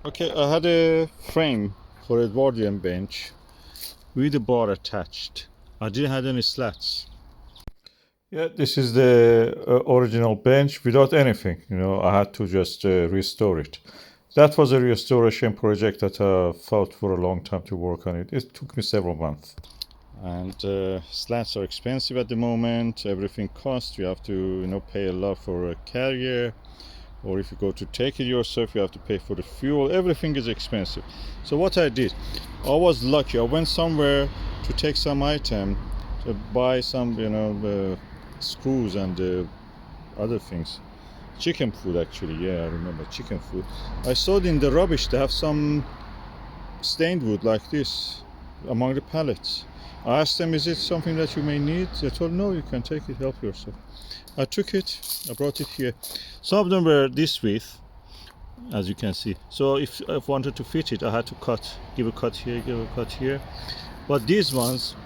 Okay, I had a frame for Edwardian bench with a bar attached. I didn't have any slats. Yeah, this is the original bench without anything. I had to just restore it. That was a restoration project that I fought for a long time to work on it. It took me several months. And slats are expensive at the moment. Everything costs. You have to, pay a lot for a carrier. Or if you go to take it yourself, you have to pay for the fuel. Everything is expensive. So what I did, I was lucky. I went somewhere to take some item, to buy some, screws and other things. Chicken food, actually. Yeah, I remember chicken food. I saw in the rubbish they have some stained wood like this among the pallets. I asked them, is it something that you may need? They told, no, you can take it, help yourself. I took it, I brought it here. Some of them were this width, as you can see. So if I wanted to fit it, I had to give a cut here, give a cut here. But these ones,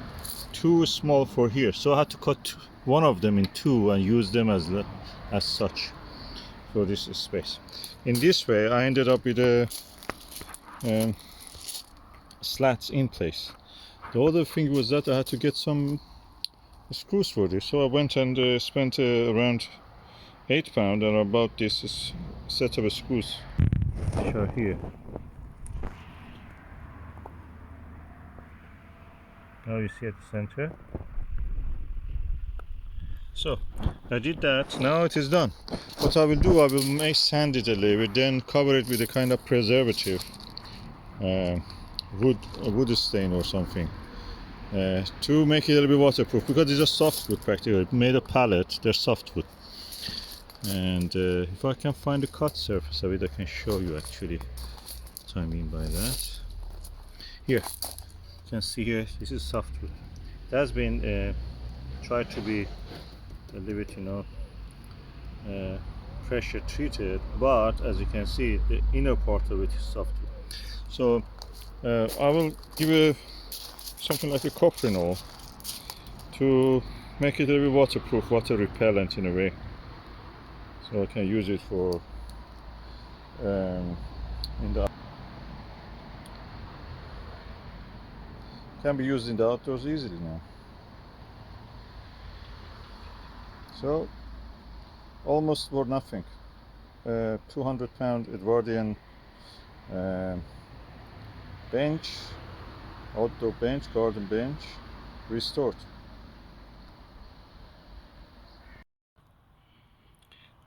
too small for here. So I had to cut one of them in two and use them as such for this space. In this way, I ended up with a slats in place. The other thing was that I had to get some screws for this, so I went and spent around £8 and I bought this set of screws which are here. Now you see at the center. So I did that. Now it is done. What I will do, I will sand it a little bit, then cover it with a kind of preservative, wood stain or something, to make it a little bit waterproof, because it's a softwood practically made of pallet. They're softwood. And if I can find the cut surface of it, I can show you actually what I mean by that. Here, you can see here, this is softwood. It has been tried to be a little bit, pressure treated, but as you can see, the inner part of it is softwood. So I will give something like a coprinol to make it a little bit waterproof, water repellent in a way. So I can use it for can be used in the outdoors easily now. So almost for nothing. 200-pound Edwardian bench, outdoor bench, garden bench, restored.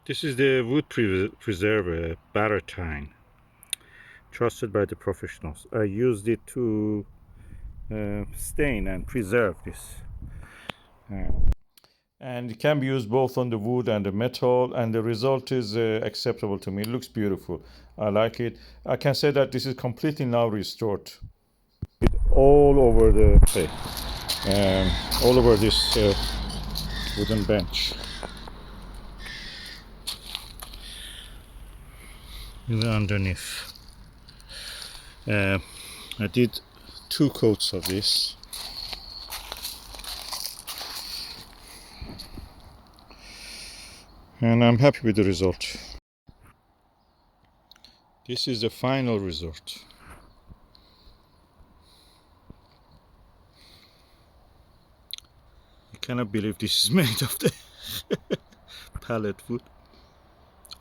This is the wood preserver, Baratine, trusted by the professionals. I used it to stain and preserve this. And it can be used both on the wood and the metal, and the result is acceptable to me. It looks beautiful. I like it. I can say that this is completely now restored. All over the place, all over this wooden bench. And underneath, I did 2 coats of this. And I'm happy with the result. This is the final result. I cannot believe this is made of the pallet wood.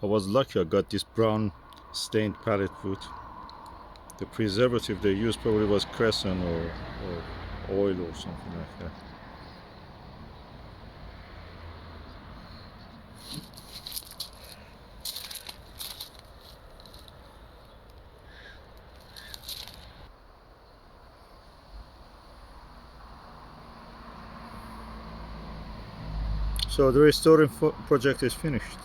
I was lucky I got this brown stained pallet wood. The preservative they used probably was crescent or oil or something like that. So the restoring project is finished.